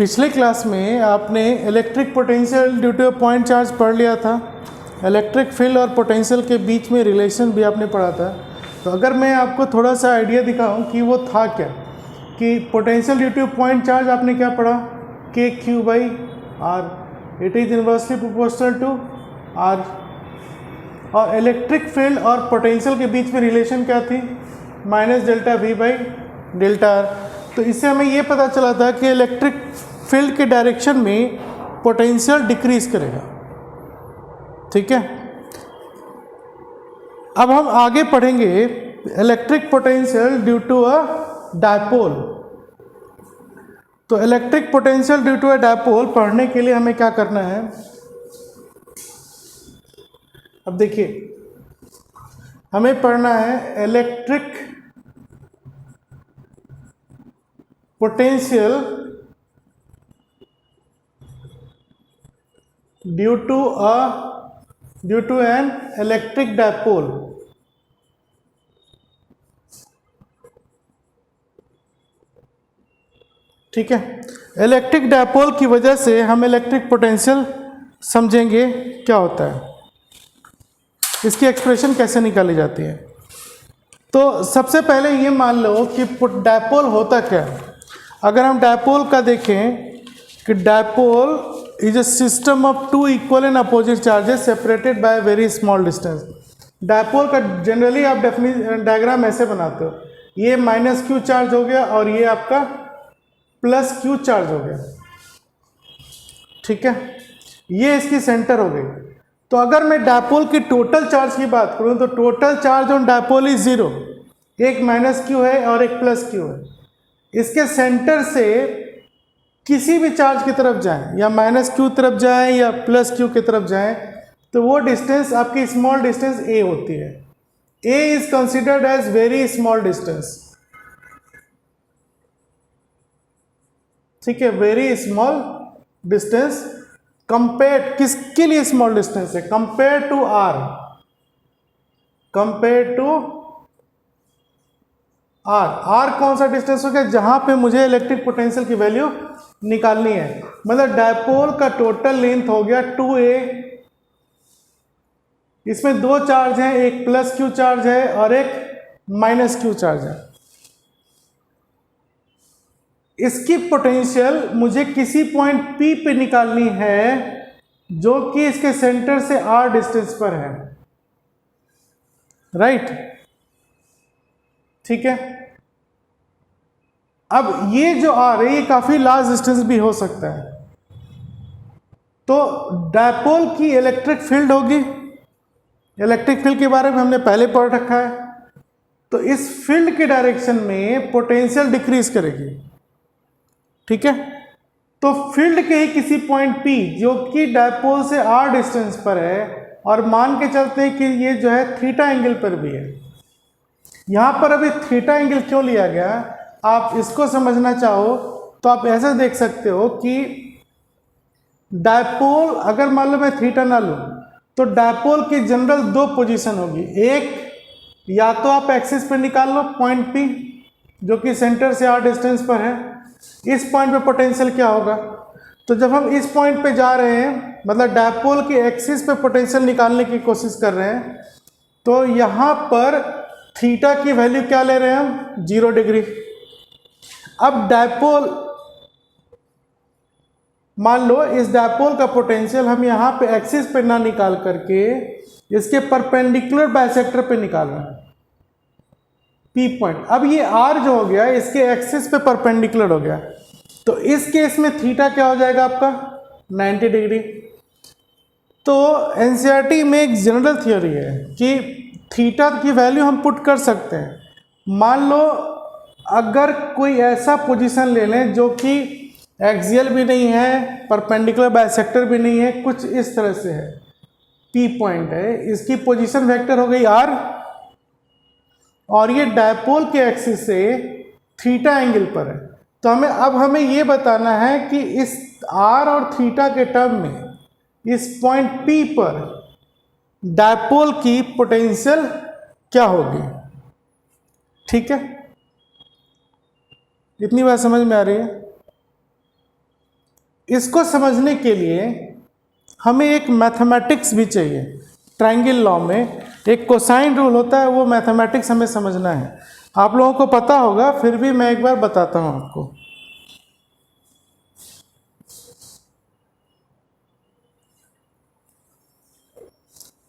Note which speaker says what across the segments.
Speaker 1: पिछले क्लास में आपने electric potential due to point charge पढ़ लिया था। इलेक्ट्रिक फील्ड और पोटेंशियल के बीच में रिलेशन भी आपने पढ़ा था। तो अगर मैं आपको थोड़ा सा आइडिया दिखाऊं कि वो था क्या, कि potential due to point charge आपने क्या पढ़ा, K Q by R, it is inversely proportional to R. और इलेक्ट्रिक फील्ड और पोटेंशियल के बीच में रिलेशन क्या थी, minus delta V by delta R. तो इससे हमें ये पता चला था कि इलेक्ट्रिक फील्ड के डायरेक्शन में पोटेंशियल डिक्रीज करेगा। ठीक है, अब हम आगे पढ़ेंगे electric potential due to a dipole. तो electric potential due to a dipole पढ़ने के लिए हमें क्या करना है, अब देखिए हमें पढ़ना है electric potential due to an electric dipole. ठीक है, इलेक्ट्रिक डायपोल की वजह से हम इलेक्ट्रिक पोटेंशियल समझेंगे क्या होता है, इसकी एक्सप्रेशन कैसे निकाली जाती है। तो सबसे पहले ये मान लो कि डायपोल होता क्या है। अगर हम डायपोल का देखें कि dipole is a system of two equal and opposite charges separated by very small distance. Dipole का जनरली आप डायग्राम ऐसे बनाते हो, ये माइनस क्यू चार्ज हो गया और ये आपका प्लस क्यू चार्ज हो गया। ठीक है, ये इसकी सेंटर हो गई। तो अगर मैं डायपोल की टोटल चार्ज की बात करूं तो total charge on dipole is zero, एक माइनस क्यू है और एक प्लस क्यू है। इसके सेंटर से किसी भी चार्ज की तरफ जाएं, या माइनस क्यू तरफ जाएं या प्लस क्यू की तरफ जाएं, तो वो डिस्टेंस आपकी स्मॉल डिस्टेंस ए होती है। A is considered as very small distance. ठीक है, वेरी स्मॉल डिस्टेंस कंपेयर, किसके लिए स्मॉल डिस्टेंस है, compare to R, compare to R. R कौन सा डिस्टेंस हो गया, जहां पे मुझे इलेक्ट्रिक पोटेंशियल की वैल्यू निकालनी है। मतलब डायपोल का टोटल लेंथ हो गया 2a, इसमें दो चार्ज हैं, एक प्लस क्यू चार्ज है और एक माइनस क्यू चार्ज है। इसकी पोटेंशियल मुझे किसी पॉइंट P पे निकालनी है जो कि इसके सेंटर से R डिस्टेंस पर है। राइट, ठीक है। अब ये जो R है ये काफी लार्ज डिस्टेंस भी हो सकता है। तो डायपोल की इलेक्ट्रिक फील्ड होगी, इलेक्ट्रिक फील्ड के बारे में हमने पहले पढ़ रखा है। तो इस फील्ड के डायरेक्शन में पोटेंशियल डिक्रीज करेगी। ठीक है, तो फील्ड के ही किसी पॉइंट P जो कि डायपोल से R डिस्टेंस पर है, और मान के चलते हैं कि ये जो है थीटा एंगल पर भी है। यहां पर अभी थीटा एंगल क्यों लिया गया, आप इसको समझना चाहो तो आप ऐसा देख सकते हो कि डायपोल, अगर मान लो मैं थीटा ना लूं, तो डायपोल की जनरल दो पोजीशन होगी। एक, या तो आप एक्सिस पे निकाल लो पॉइंट P जो कि सेंटर से R डिस्टेंस पर है। इस पॉइंट पे पोटेंशियल क्या होगा, तो जब हम इस पॉइंट पे जा रहे हैं, मतलब डायपोल के एक्सिस पे पोटेंशियल निकालने की कोशिश कर रहे हैं, तो यहां पर थीटा की वैल्यू क्या ले रहे हैं हम, 0 डिग्री। अब डायपोल, मान लो इस डायपोल का पोटेंशियल हम यहां पे एक्सिस पे ना निकाल करके इसके परपेंडिकुलर बाइसेक्टर पे निकाल रहे हैं, P पॉइंट। अब ये R जो हो गया इसके एक्सिस पे परपेंडिकुलर हो गया, तो इस केस में थीटा क्या हो जाएगा आपका, 90 डिग्री। तो एनसीईआरटी में एक जनरल थियोरी है कि थीटा की वैल्यू हम पुट कर सकते हैं। मान लो अगर कोई ऐसा पोजीशन ले लें जो कि एक्सियल भी नहीं है, परपेंडिकुलर बाइसेक्टर भी नहीं है, कुछ इस तरह से है, P पॉइंट है, इसकी पोजीशन वेक्टर हो गई R, और ये डायपोल के एक्सिस से थीटा एंगल पर है। तो हमें ये बताना है कि इस R और थीटा के टर्म में इस पॉइंट P पर डायपोल की पोटेंशियल क्या होगी। ठीक है, इतनी बात समझ में आ रही है। इसको समझने के लिए हमें एक मैथमेटिक्स भी चाहिए। ट्रायंगल लॉ में एक कोसाइन रूल होता है, वो मैथमेटिक्स हमें समझना है। आप लोगों को पता होगा, फिर भी मैं एक बार बताता हूँ आपको।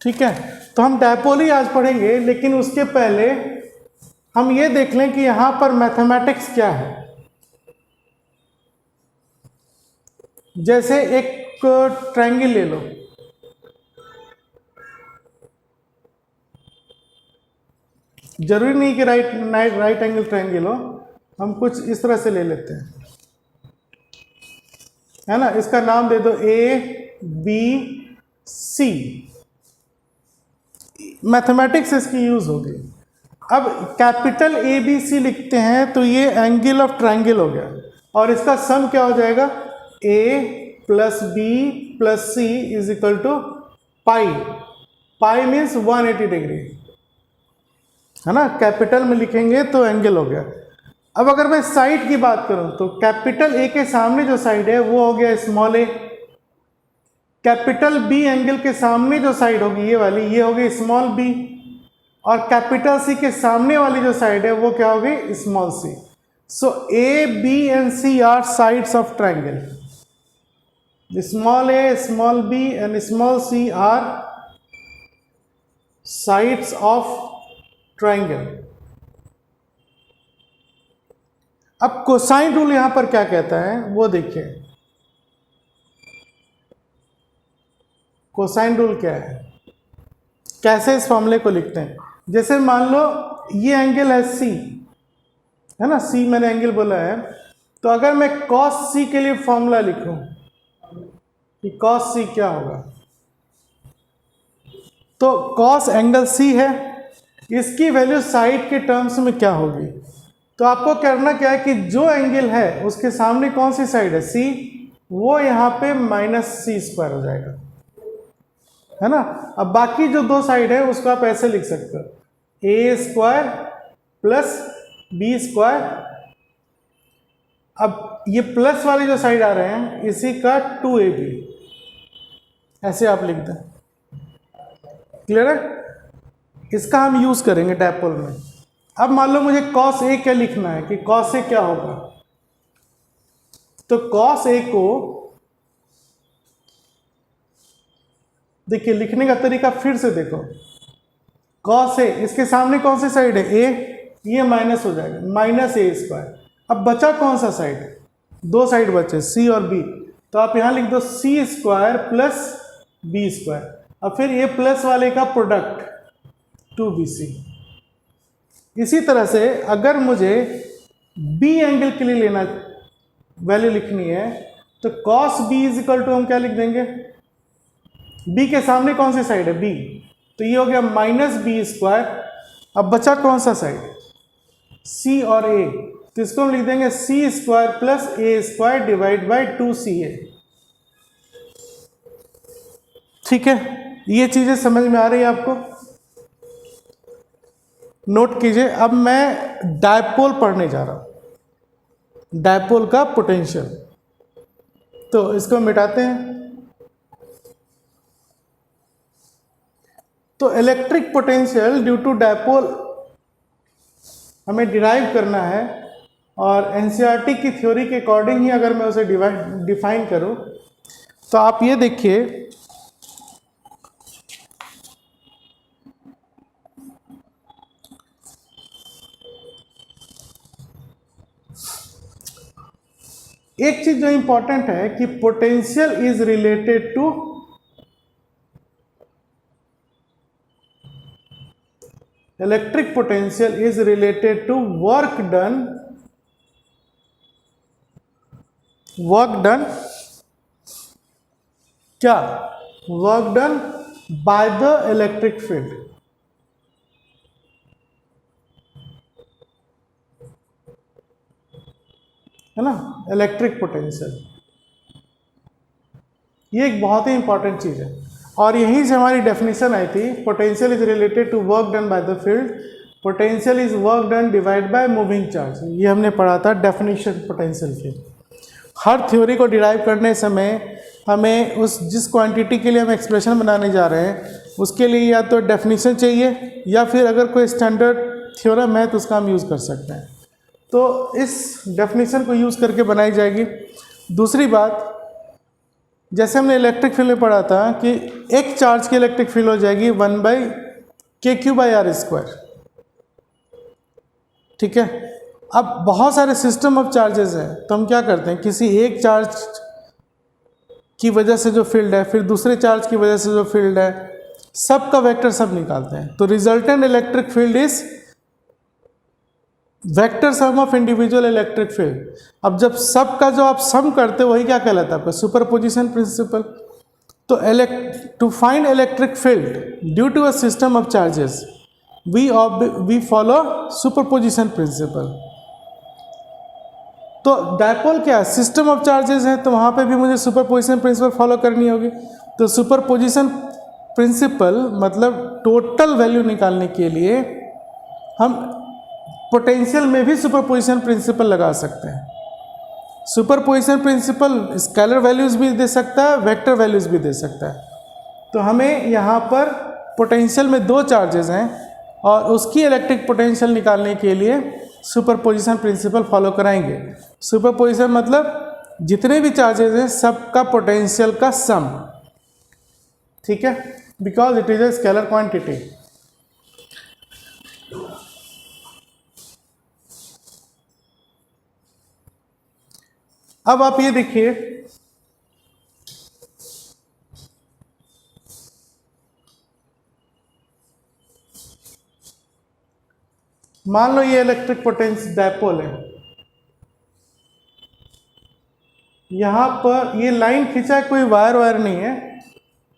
Speaker 1: ठीक है, तो हम डायपोल ही आज पढ़ेंगे, लेकिन उसके पहले हम ये देख लें कि यहां पर मैथमेटिक्स क्या है। जैसे एक ट्रायंगल ले लो, जरूरी नहीं कि राइट एंगल ट्रायंगल हो, हम कुछ इस तरह से ले लेते हैं, है ना। इसका नाम दे दो ए बी सी। मैथमेटिक्स इसकी यूज होगी। अब कैपिटल ए बी सी लिखते हैं तो ये एंगल ऑफ ट्रायंगल हो गया, और इसका सम क्या हो जाएगा, A plus B plus C is equal to pi. Pi means 180 degree, है ना। कैपिटल में लिखेंगे तो एंगल हो गया। अब अगर मैं साइड की बात करूं तो कैपिटल ए के सामने जो साइड है वो हो गया small a. Capital B angle के सामने जो साइड होगी ये वाली, ये होगी स्मॉल बी। और कैपिटल सी के सामने वाली जो साइड है वो क्या होगी, small c. So a b and c are sides of triangle. Small a, small b and small c are sides of triangle. अब कोसाइन रूल यहां पर क्या कहता है वो देखिए। कोसाइन रूल क्या है, कैसे इस फॉर्मूले को लिखते हैं। जैसे मान लो ये एंगल है सी, है ना, सी मैंने एंगल बोला है, तो अगर मैं कॉस सी के लिए फॉर्मूला लिखूं कि कॉस सी क्या होगा, तो कॉस एंगल सी है, इसकी वैल्यू साइड के टर्म्स में क्या होगी। तो आपको करना क्या है कि जो एंगल है उसके सामने कौन सी साइड है, सी, वो यहाँ पे माइनस सी स्क्वायर हो जाएगा, है ना। अब बाकी जो दो साइड है उसको आप ऐसे लिख सकते हो, ए स्क्वायर प्लस बी स्क्वायर। अब ये प्लस वाले जो साइड आ रहे हैं इसी का 2ab, ऐसे आप लिख दें। क्लियर है, इसका हम यूज करेंगे डायपोल में। अब मान लो मुझे कॉस ए क्या लिखना है कि कॉस ए क्या होगा, तो कॉस ए को देखिए लिखने का तरीका फिर से देखो। कॉस ए, इसके सामने कौन सी साइड है, ए, ये माइनस हो जाएगा, माइनस ए स्क्वायर। अब बचा कौन सा साइड, दो साइड बचे सी और बी, तो आप यहां लिख दो सी स्क्वायर प्लस बी स्क्वायर। अब फिर ये प्लस वाले का प्रोडक्ट 2bc। इसी तरह से अगर मुझे बी एंगल के लिए लेना वैल्यू लिखनी है तो cos b is equal to हम क्या लिख देंगे, b के सामने कौन सी साइड है, b, तो ये हो गया माइनस बी स्क्वायर। अब बचा कौन सा साइड, c और a, तो इसको हम लिख देंगे C square plus A square divide by 2ca। ठीक है, ये चीजें समझ में आ रही है आपको, नोट कीजिए। अब मैं डायपोल पढ़ने जा रहा हूं, डायपोल का पोटेंशियल। तो इसको मिटाते हैं। तो electric potential due to dipole हमें डिराइव करना है, और एनसीईआरटी की थ्योरी के अकॉर्डिंग ही अगर मैं उसे डिफाइन करूं तो आप ये देखिए, एक चीज जो इंपॉर्टेंट है कि potential is related to electric potential is related to work done क्या, work done by the electric field. है ना, इलेक्ट्रिक पोटेंशियल, ये एक बहुत ही इंपॉर्टेंट चीज है, और यहीं से हमारी डेफिनेशन आई थी। Potential is related to work done by the field, potential is work done divide by moving charge. ये हमने पढ़ा था डेफिनेशन पोटेंशियल की। हर थ्योरी को डिराइव करने समय हमें उस जिस क्वांटिटी के लिए हम एक्सप्रेशन बनाने जा रहे हैं उसके लिए या तो डेफिनेशन चाहिए या फिर अगर कोई स्टैंडर्ड थ्योरम है तो उसका हम यूज़ कर सकते हैं। तो इस डेफिनेशन को यूज़ करके बनाई जाएगी। दूसरी बात, जैसे हमने इलेक्ट्रिक फील्ड में पढ़ा था कि एक चार्ज की इलेक्ट्रिक फील्ड हो जाएगी 1/kq/r²। ठीक है। अब बहुत सारे सिस्टम ऑफ चार्जेस हैं तो हम क्या करते हैं, किसी एक चार्ज की वजह से जो फील्ड है फिर दूसरे चार्ज की वजह से जो फील्ड है सबका वेक्टर सब निकालते हैं। तो resultant electric field is vector sum of individual electric field. अब जब सब का जो आप सम करते हो वही क्या कहलाता है आपका सुपरपोजिशन प्रिंसिपल। तो to find electric field due to a system of charges we follow superposition principle. तो डायपोल क्या है, सिस्टम ऑफ चार्जेस है तो वहाँ पे भी मुझे सुपरपोजिशन प्रिंसिपल फॉलो करनी होगी। तो सुपरपोजिशन प्रिंसिपल मतलब टोटल वैल्यू निकालने के लिए हम पोटेंशियल में भी सुपरपोजिशन प्रिंसिपल लगा सकते हैं। सुपरपोजिशन प्रिंसिपल स्केलर वैल्यूज़ भी दे सकता है, वेक्टर वैल्यूज़ भी दे सकता है। तो हमें यहाँ पर पोटेंशियल में दो चार्जेस हैं और उसकी इलेक्ट्रिक पोटेंशियल निकालने के लिए सुपरपोजिशन प्रिंसिपल फॉलो कराएंगे। सुपरपोजिशन मतलब जितने भी चार्जेस हैं सबका पोटेंशियल का सम। ठीक है, because it is a scalar quantity. अब आप ये देखिए, मान लो ये इलेक्ट्रिक पोटेंशियल डायपोल है, यहां पर ये लाइन खींचा है, कोई वायर नहीं है,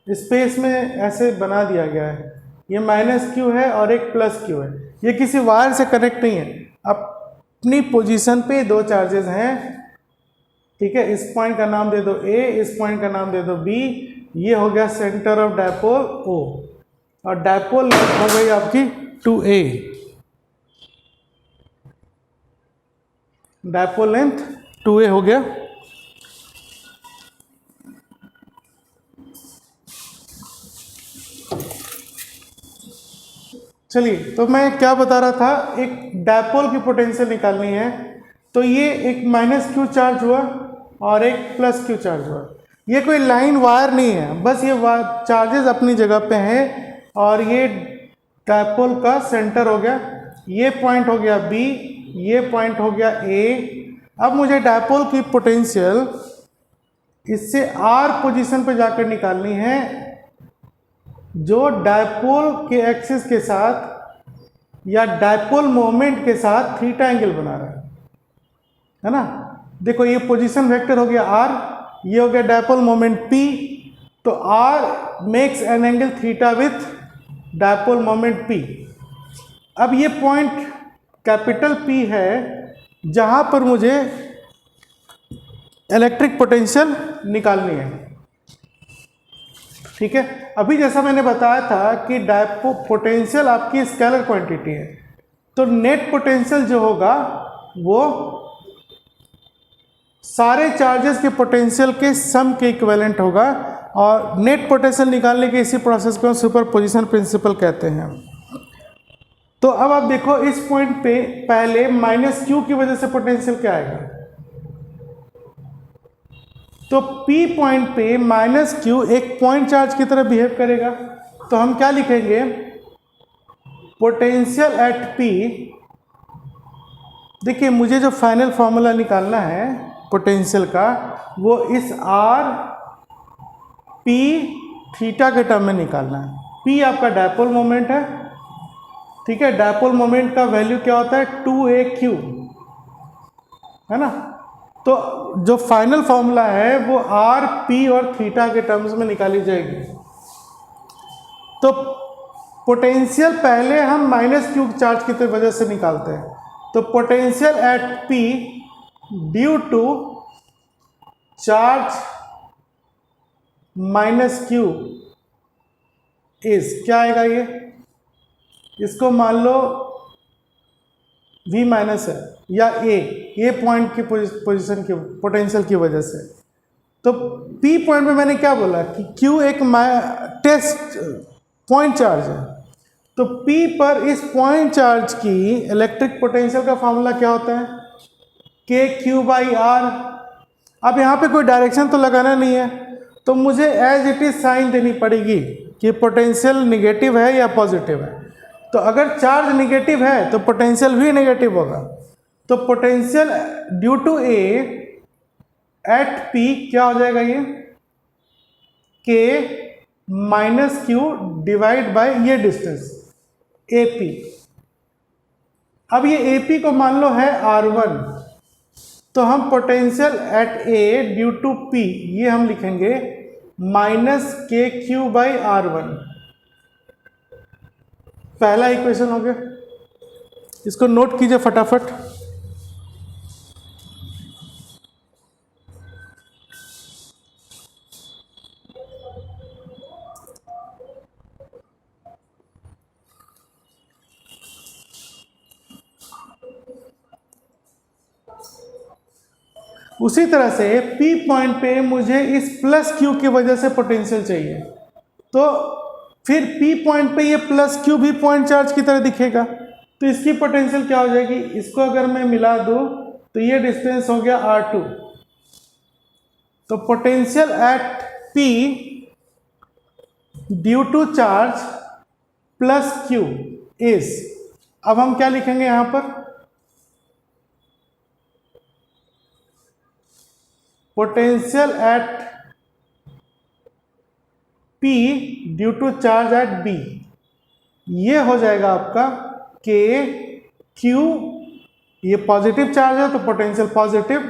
Speaker 1: स्पेस में ऐसे बना दिया गया है। ये -q है और एक +q है, ये किसी वायर से कनेक्ट नहीं है। अपनी पोजीशन पे दो चार्जेस हैं। ठीक है, इस पॉइंट का नाम दे दो A, इस पॉइंट का नाम दे दो B। ये हो गया सेंटर ऑफ डायपोल O और डायपोल लेंथ हो गई आपकी 2a। डायपोल लेंथ 2a हो गया। चलिए, तो मैं क्या बता रहा था, एक डायपोल की पोटेंशियल निकालनी है। तो ये एक -q चार्ज हुआ और एक +q चार्ज हुआ। ये कोई लाइन वायर नहीं है, बस ये चार्जेस अपनी जगह पे हैं और ये डायपोल का सेंटर हो गया। ये पॉइंट हो गया B, ये पॉइंट हो गया A। अब मुझे डायपोल की पोटेंशियल इससे R पोजीशन पे जाकर निकालनी है जो डायपोल के एक्सिस के साथ या डायपोल मोमेंट के साथ थीटा एंगल बना रहा है ना। देखो ये पोजीशन वेक्टर हो गया R, ये हो गया डायपोल मोमेंट P। तो R makes an angle theta with dipole moment P। अब ये पॉइंट कैपिटल P है जहां पर मुझे इलेक्ट्रिक पोटेंशियल निकालनी है। ठीक है, अभी जैसा मैंने बताया था कि डायपो पोटेंशियल आपकी स्केलर क्वांटिटी है, तो नेट पोटेंशियल जो होगा वो सारे चार्जेस के पोटेंशियल के सम के इक्विवेलेंट होगा। और नेट पोटेंशियल निकालने के इसी प्रोसेस को सुपरपोजिशन प्रिंसिपल कहते हैं। तो अब आप देखो इस पॉइंट पे पहले -q की वजह से पोटेंशियल क्या आएगा, तो P पॉइंट पे -q एक पॉइंट चार्ज की तरह बिहेव करेगा। तो हम क्या लिखेंगे, पोटेंशियल एट P। देखिए मुझे जो फाइनल फॉर्मूला निकालना है पोटेंशियल का वो इस R P थीटा के टर्म में निकालना है। P आपका डायपोल मोमेंट है। ठीक है, डायपोल मोमेंट का वैल्यू क्या होता है 2aq है ना। तो जो फाइनल फॉर्मूला है वो R P और थीटा के टर्म्स में निकाली जाएगी। तो पोटेंशियल पहले हम -q चार्ज की वजह से निकालते हैं। तो potential at P due to charge -q is क्या आएगा, ये इसको मान लो V माइनस है या ए पॉइंट की पोजीशन की पोटेंशियल की वजह से। तो P पॉइंट पे मैंने क्या बोला कि Q एक टेस्ट पॉइंट चार्ज है, तो P पर इस पॉइंट चार्ज की इलेक्ट्रिक पोटेंशियल का फॉर्मूला क्या होता है, KQ/R। अब यहाँ पे कोई डायरेक्शन तो लगाना नहीं है, तो मुझे एज इट इज साइन देनी पड़ेगी कि पोटेंशियल निगेटिव है या पॉजिटिव है। तो अगर चार्ज निगेटिव है तो पोटेंशियल भी निगेटिव होगा। तो potential due to A at P क्या हो जाएगा, ये K minus q divide by ये डिस्टेंस AP। अब ये AP को मान लो है R1, तो हम potential at A due to P ये हम लिखेंगे माइनस KQ/R1। पहला इक्वेशन हो गया, इसको नोट कीजिए फटाफट। उसी तरह से P पॉइंट पे मुझे इस प्लस Q की वजह से पोटेंशियल चाहिए, तो फिर P पॉइंट पे ये प्लस Q भी पॉइंट चार्ज की तरह दिखेगा, तो इसकी पोटेंशियल क्या हो जाएगी, इसको अगर मैं मिला दूं तो ये डिस्टेंस हो गया R2। तो potential at P due to charge plus Q is, अब हम क्या लिखेंगे यहां पर, potential at P due to charge at B, ये हो जाएगा आपका KQ, ये पॉजिटिव चार्ज है तो potential positive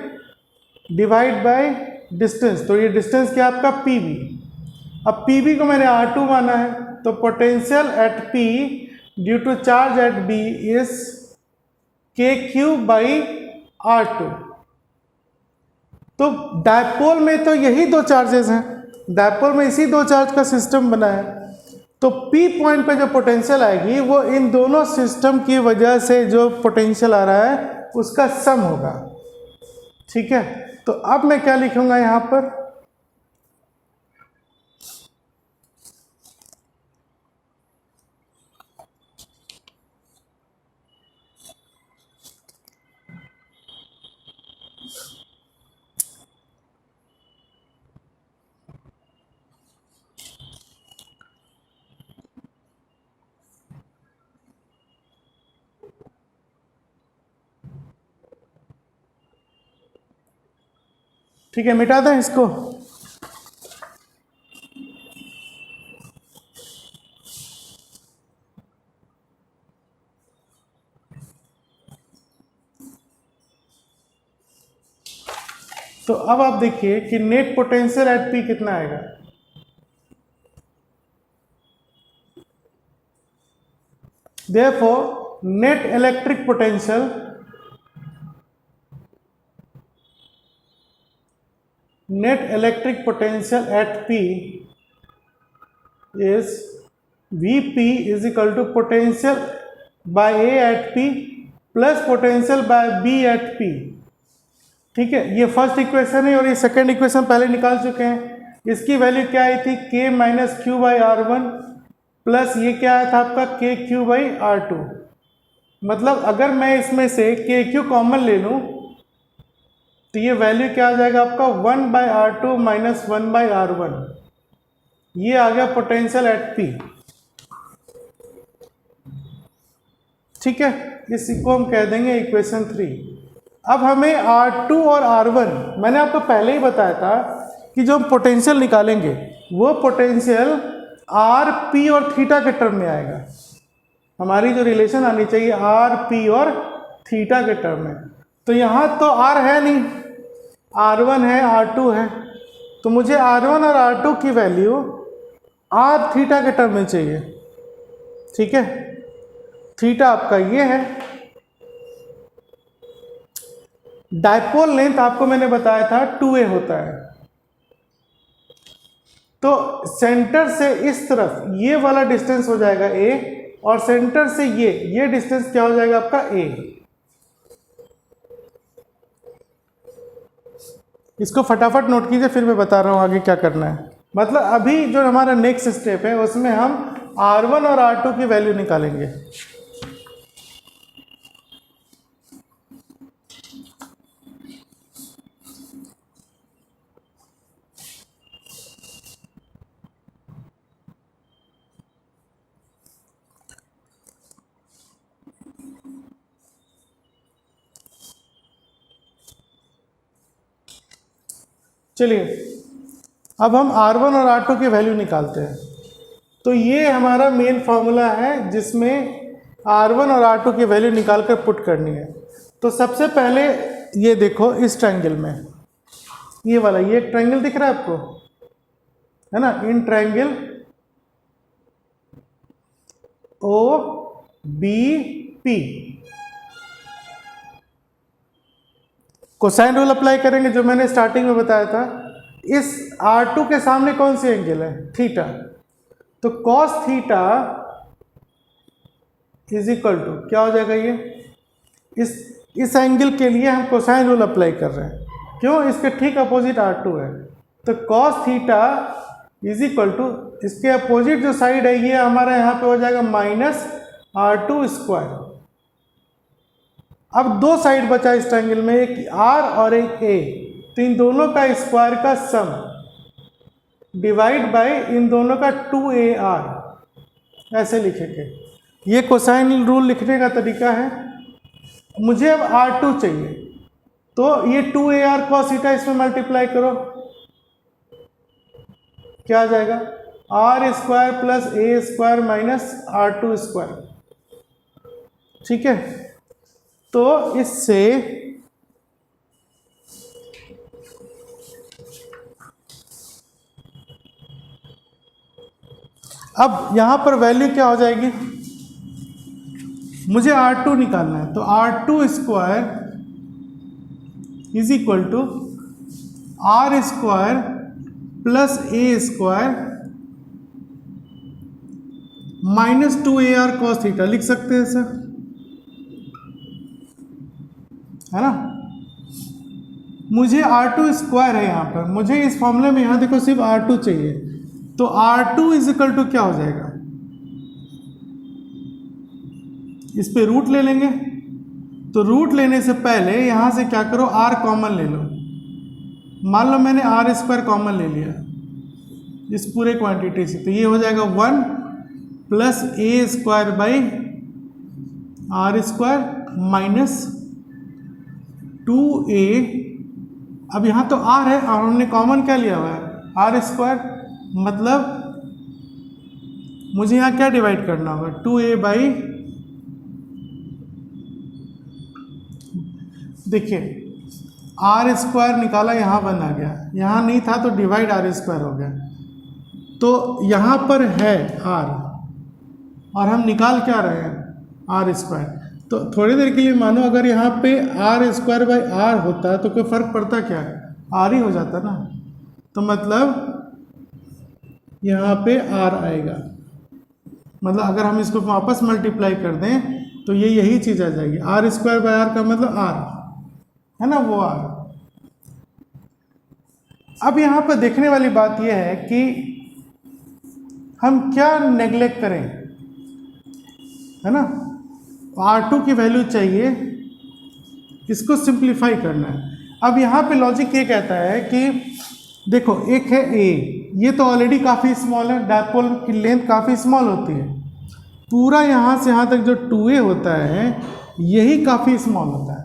Speaker 1: divide by distance, तो ये डिस्टेंस क्या आपका PB। अब PB को मैंने R2 माना है, तो potential at P due to charge at B is KQ/R2। तो डायपोल में तो यही दो चार्जेस हैं, डायपोल में इसी दो चार्ज का सिस्टम बना है, तो P पॉइंट पे जो पोटेंशियल आएगी वो इन दोनों सिस्टम की वजह से जो पोटेंशियल आ रहा है उसका सम होगा। ठीक है, तो अब मैं क्या लिखूंगा यहां पर, ठीक है, मिटा दें इसको। तो अब आप देखिए कि नेट पोटेंशियल एट P कितना आएगा, therefore net electric potential at P is Vp is equal to potential by A at P plus potential by B at P। ठीक है, ये फर्स्ट इक्वेशन है और ये सेकेंड इक्वेशन पहले निकाल चुके हैं। इसकी वैल्यू क्या आई थी, K माइनस Q/R1 प्लस ये क्या आया था आपका KQ/R2। मतलब अगर मैं इसमें से KQ कॉमन ले लूं तो ये वैल्यू क्या आ जाएगा आपका 1/R2 माइनस 1/R1, ये आ गया पोटेंशियल एट P। ठीक है, इसी को हम कह देंगे इक्वेशन 3। अब हमें R2 और R1, मैंने आपको पहले ही बताया था कि जो हम पोटेंशियल निकालेंगे वो पोटेंशियल R, P और थीटा के टर्म में आएगा। हमारी जो रिलेशन आनी चाहिए R, P और थीटा के टर्म में। तो यहाँ तो R है नहीं, R1 है, R2 है, तो मुझे R1 और R2 की वैल्यू R थीटा के टर्म में चाहिए। ठीक है, थीटा आपका ये है। डायपोल लेंथ आपको मैंने बताया था 2a होता है, तो सेंटर से इस तरफ ये वाला डिस्टेंस हो जाएगा a और सेंटर से ये डिस्टेंस क्या हो जाएगा आपका a। इसको फटाफट नोट कीजिए, फिर मैं बता रहा हूँ आगे क्या करना है। मतलब अभी जो हमारा नेक्स्ट स्टेप है उसमें हम R1 और R2 की वैल्यू निकालेंगे। चलिए अब हम R1 और R2 की वैल्यू निकालते हैं। तो ये हमारा मेन फॉर्मूला है जिसमें R1 और R2 की वैल्यू निकाल कर पुट करनी है। तो सबसे पहले ये देखो इस ट्रायंगल में, ये वाला, ये एक ट्रायंगल दिख रहा है आपको, है ना, in triangle OBP cosine rule apply करेंगे जो मैंने स्टार्टिंग में बताया था। इस R2 के सामने कौन सी एंगल है? थीटा। तो cos theta is equal to क्या हो जाएगा? ये इस एंगल के लिए हम कोसाइन रूल अप्लाई कर रहे हैं। क्यों? इसके ठीक अपोजिट R2 है। तो cos theta is equal to, इसके अपोजिट जो साइड है ये हमारा यहाँ पे हो जाएगा माइनस R2 स्क्वायर। अब दो साइड बचा इस ट्रायंगल में, एक R और एक A। तो इन दोनों का स्क्वायर का सम डिवाइड बाय इन दोनों का 2AR, ऐसे लिखेंगे। ये कोसाइन रूल लिखने का तरीका है। मुझे अब R2 चाहिए, तो ये 2AR cos थीटा इसमें मल्टीप्लाई करो, क्या आ जाएगा? R square plus A square minus R2 square. ठीक है, तो इससे अब यहां पर वैल्यू क्या हो जाएगी? मुझे R2 निकालना है, तो R2 square is equal to R square plus A square minus 2AR cos theta लिख सकते हैं सर, है ना। मुझे R2 स्क्वायर है यहाँ पर, मुझे इस फॉर्मूले में यहाँ देखो सिर्फ R2 चाहिए। तो R2 इज इक्वल टू क्या हो जाएगा? इस पे रूट ले लेंगे। तो रूट लेने से पहले यहाँ से क्या करो, R कॉमन ले लो। मान लो मैंने R स्क्वायर कॉमन ले लिया इस पूरे क्वांटिटी से, तो ये हो जाएगा 1 plus A square by R square minus 2A। अब यहाँ तो R है और हमने कॉमन क्या लिया हुआ है? R square. मतलब मुझे यहाँ क्या डिवाइड करना होगा? 2A बाई, देखिए R स्क्वायर निकाला, यहाँ 1 आ गया, यहाँ नहीं था तो डिवाइड R स्क्वायर हो गया। तो यहाँ पर है R और हम निकाल क्या रहे हैं? R square. तो थोड़ी देर के लिए मानो अगर यहाँ पे R स्क्वायर बाई R होता तो कोई फर्क पड़ता क्या है? R ही हो जाता ना। तो मतलब यहाँ पे R आएगा। मतलब अगर हम इसको वापस मल्टीप्लाई कर दें तो ये यही चीज़ आ जाएगी। R स्क्वायर बाई R का मतलब R है ना, वो R। अब यहाँ पर देखने वाली बात यह है कि हम क्या नेग्लेक्ट करें, है ना। R2 की वैल्यू चाहिए, इसको सिंप्लीफाई करना है। अब यहाँ पे लॉजिक ये कहता है कि देखो एक है A, ये तो ऑलरेडी काफ़ी स्मॉल है, डायपोल की लेंथ काफ़ी स्मॉल होती है। पूरा यहाँ से यहाँ तक जो 2A होता है यही काफ़ी स्मॉल होता है,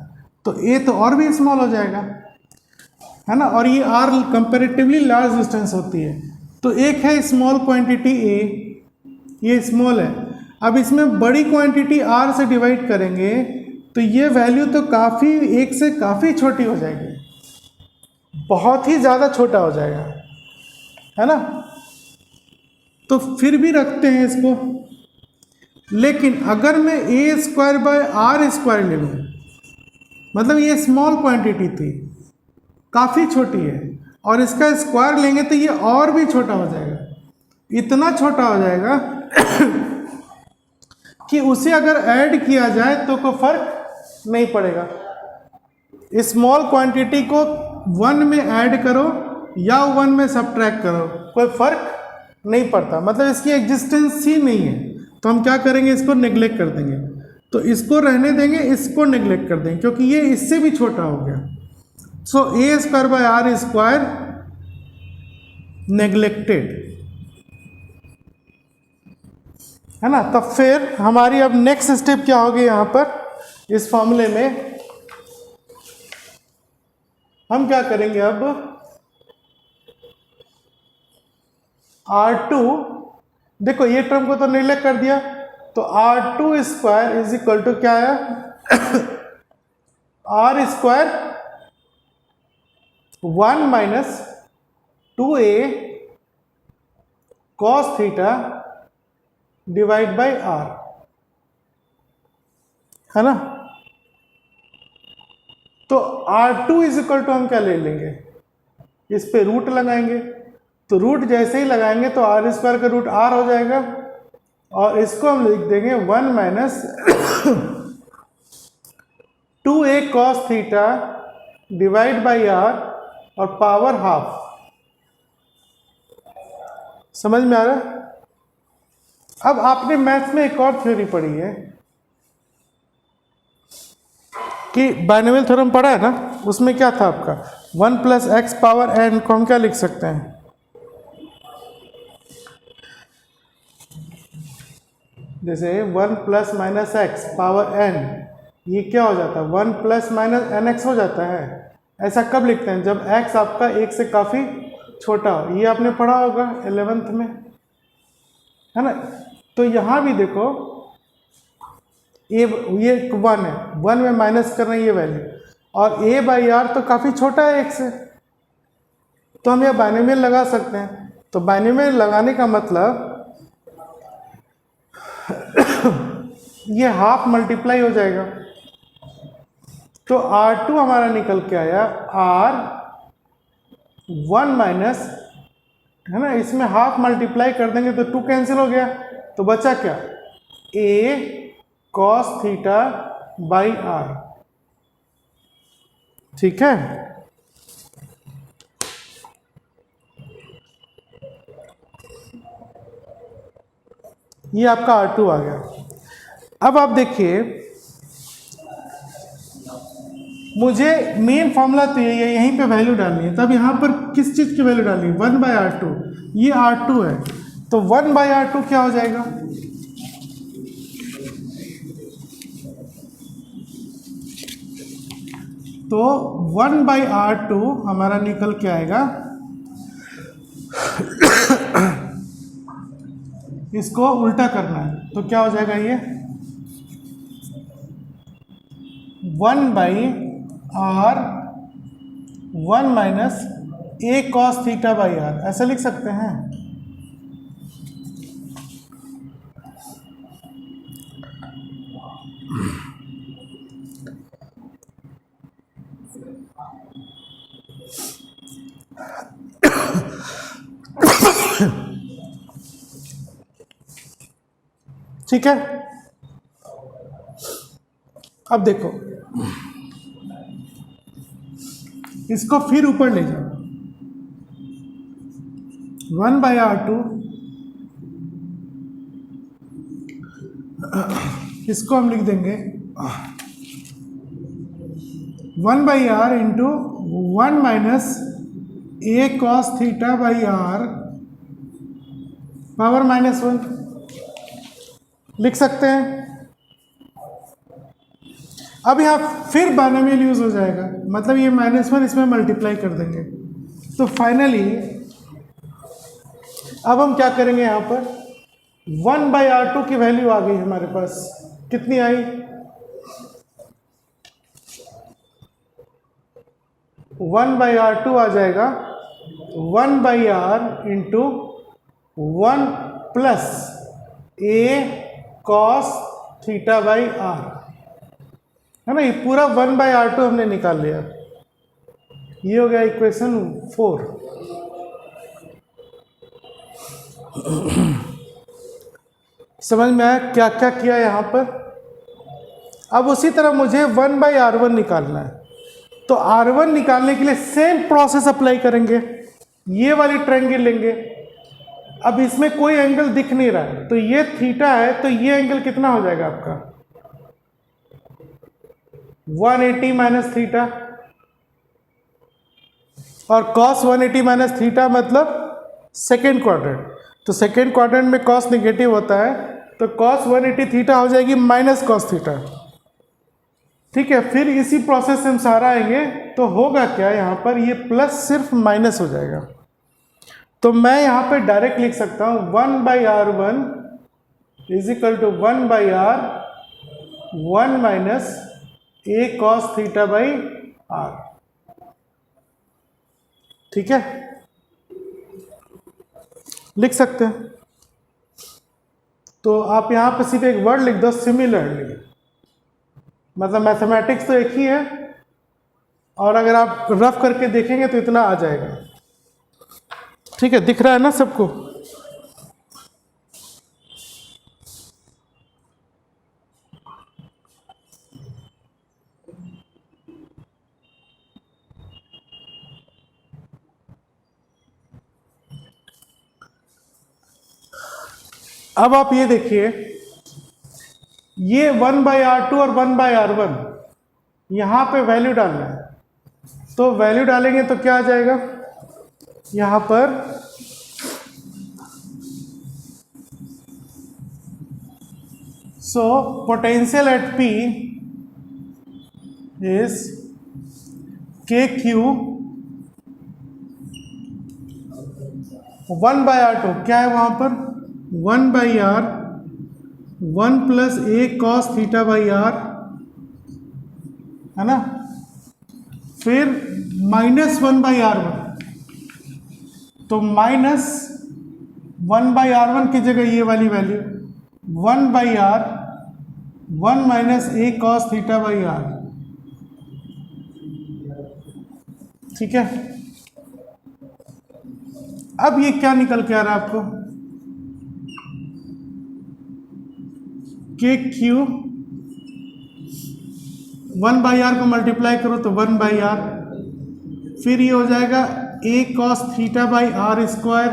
Speaker 1: तो A तो और भी स्मॉल हो जाएगा, है ना। और ये R कंपेरेटिवली लार्ज डिस्टेंस होती है। तो एक है स्मॉल क्वांटिटी A, ये स्मॉल है। अब इसमें बड़ी क्वांटिटी R से डिवाइड करेंगे तो ये वैल्यू तो काफ़ी, एक से काफ़ी छोटी हो जाएगी, बहुत ही ज़्यादा छोटा हो जाएगा, है ना। तो फिर भी रखते हैं इसको। लेकिन अगर मैं A square by R square ले लूँ, मतलब ये स्मॉल क्वांटिटी थी, काफ़ी छोटी है, और इसका स्क्वायर लेंगे तो ये और भी छोटा हो जाएगा। इतना छोटा हो जाएगा कि उसे अगर ऐड किया जाए तो कोई फर्क नहीं पड़ेगा। स्मॉल क्वांटिटी को वन में ऐड करो या वन में सब्ट्रैक्ट करो, कोई फर्क नहीं पड़ता, मतलब इसकी एग्जिस्टेंस ही नहीं है। तो हम क्या करेंगे, इसको नेग्लेक्ट कर देंगे। तो इसको रहने देंगे, इसको नेग्लेक्ट कर देंगे, क्योंकि ये इससे भी छोटा हो गया। So a square by R square neglected, है ना। तब फिर हमारी अब नेक्स्ट स्टेप क्या होगी, यहाँ पर इस फॉर्मूले में हम क्या करेंगे, अब R2, देखो ये टर्म को तो नेग्लेक्ट कर दिया, तो R2 square is equal to क्या है, R square 1 minus 2a cos theta divide by R, है ना। तो R2 इज इक्वल टू हम क्या ले लेंगे, इस पे रूट लगाएंगे, तो रूट जैसे ही लगाएंगे तो R स्क्वायर का रूट R हो जाएगा, और इसको हम लिख देंगे 1 minus 2a cos theta divide by R और पावर हाफ। समझ में आ रहा है। अब आपने मैथ्स में एक और थ्योरी पढ़ी है कि बाइनोमियल थ्योरम पढ़ा है ना, उसमें क्या था आपका 1 प्लस एक्स पावर n को हम क्या लिख सकते हैं, जैसे 1 plus minus x power n, ये क्या हो जाता है 1 प्लस माइनस एन एक्स हो जाता है। ऐसा कब लिखते हैं, जब x आपका एक से काफ़ी छोटा हो। ये आपने पढ़ा होगा 11th में, है ना। तो यहाँ भी देखो ये 1 है, 1 में माइनस करना ये वैल्यू, और a बाई आर तो काफ़ी छोटा है एक से, तो हम यह बाइनोमियल लगा सकते हैं। तो बाइनोमियल लगाने का मतलब ये हाफ मल्टीप्लाई हो जाएगा, तो R2 हमारा निकल के आया R 1 माइनस, है ना, इसमें हाफ मल्टीप्लाई कर देंगे तो 2 कैंसिल हो गया, तो बचा क्या a cos theta by R, ठीक है। ये आपका R2 आ गया। अब आप देखिए, मुझे मेन फॉर्मूला तो यही है, यहीं पे वैल्यू डालनी है। तब यहाँ पर किस चीज़ की वैल्यू डालनी है, 1 बाई R2, ये R2 है, तो 1 बाई R2 क्या हो जाएगा, तो 1 बाई R2 हमारा निकल के आएगा, इसको उल्टा करना है तो क्या हो जाएगा, ये 1 by R 1 minus a cos theta by R, ऐसा लिख सकते हैं। ठीक है। अब देखो इसको फिर ऊपर ले जाओ, 1 बाई R2, इसको हम लिख देंगे 1 by R into 1 minus a cos theta by R power -1 लिख सकते हैं। अब यहाँ फिर बाइनोमियल यूज हो जाएगा, मतलब ये -1 इसमें मल्टीप्लाई कर देंगे, तो फाइनली अब हम क्या करेंगे, यहाँ पर 1 बाई R2 की वैल्यू आ गई हमारे पास, कितनी आई 1 बाई R2 आ जाएगा 1 by R into 1 plus a cos theta by R, है ना। ये पूरा 1 बाई R2 हमने निकाल लिया। ये हो गया इक्वेशन 4। समझ में आया क्या क्या किया यहाँ पर। अब उसी तरह मुझे 1 बाई R1 निकालना है, तो R1 निकालने के लिए सेम प्रोसेस अप्लाई करेंगे, ये वाली ट्रायंगल लेंगे। अब इसमें कोई एंगल दिख नहीं रहा है, तो ये थीटा है, तो ये एंगल कितना हो जाएगा आपका 180 माइनस थीटा, और cos 180 माइनस थीटा मतलब सेकेंड क्वाड्रेंट, तो सेकेंड क्वाड्रेंट में cos नेगेटिव होता है, तो cos 180 थीटा हो जाएगी माइनस cos थीटा। ठीक है, फिर इसी प्रोसेस से हम सारा आएंगे, तो होगा क्या यहाँ पर, ये प्लस सिर्फ माइनस हो जाएगा। तो मैं यहाँ पे डायरेक्ट लिख सकता हूँ 1/R1 is equal to 1/R 1 minus a cos theta by R। ठीक है, लिख सकते हैं। तो आप यहाँ पे सिर्फ एक वर्ड लिख दो, सिमिलरली, मतलब मैथमेटिक्स तो एक ही है, और अगर आप रफ करके देखेंगे तो इतना आ जाएगा। ठीक है, दिख रहा है ना सबको? अब आप ये देखिए, ये 1/R2 और 1/R1 यहां पे वैल्यू डालना है, तो वैल्यू डालेंगे तो क्या आ जाएगा यहां पर, so potential at P is KQ 1/R2, क्या है वहां पर 1/R 1 plus a cos theta by R, है ना, फिर माइनस 1/R1, तो माइनस 1/R1 की जगह ये वाली value 1/R 1 minus a cos theta by R। ठीक है, अब ये क्या निकल के आ रहा है आपको, KQ 1/R को मल्टीप्लाई करो तो 1/R, फिर ये हो जाएगा a cos theta by R square,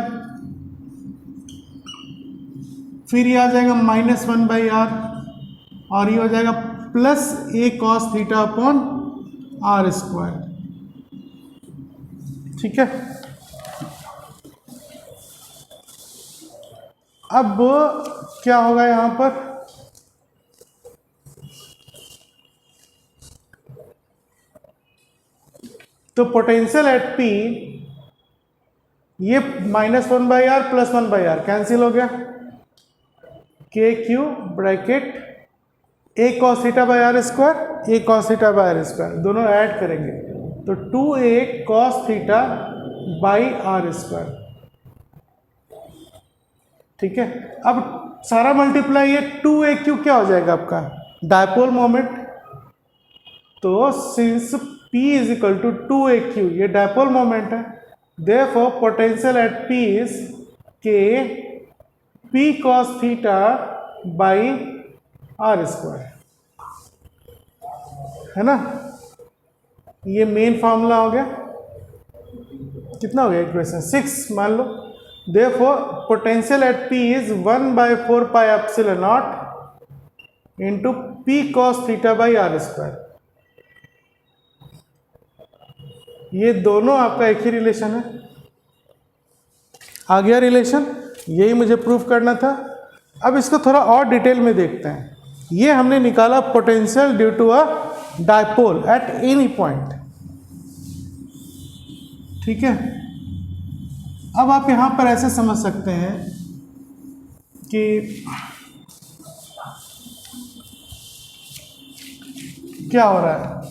Speaker 1: फिर ये आ जाएगा माइनस 1/R, और ये हो जाएगा plus a cos theta upon R square. ठीक है, अब क्या होगा यहां पर, तो पोटेंशियल एट P, ये minus 1/R plus 1/R cancel हो गया, KQ bracket a cos theta by R square, a cos theta by R square, दोनों ऐड करेंगे तो 2a cos theta by R square. ठीक है, अब सारा मल्टीप्लाई, ये 2aq क्या हो जाएगा आपका डायपोल मोमेंट, तो since P is equal to 2aq, ये डायपोल मोमेंट है, therefore potential at P is K P cos theta by R square, है ना, ये मेन फॉर्मूला हो गया। कितना हो गया इक्वेशन 6 मान लो, therefore potential at P is 1/4 pi epsilon not into P cos theta by R square. ये दोनों आपका एक ही रिलेशन है, आ गया रिलेशन, यही मुझे प्रूव करना था। अब इसको थोड़ा और डिटेल में देखते हैं। ये हमने निकाला potential due to a dipole at any point. ठीक है, अब आप यहां पर ऐसे समझ सकते हैं कि क्या हो रहा है,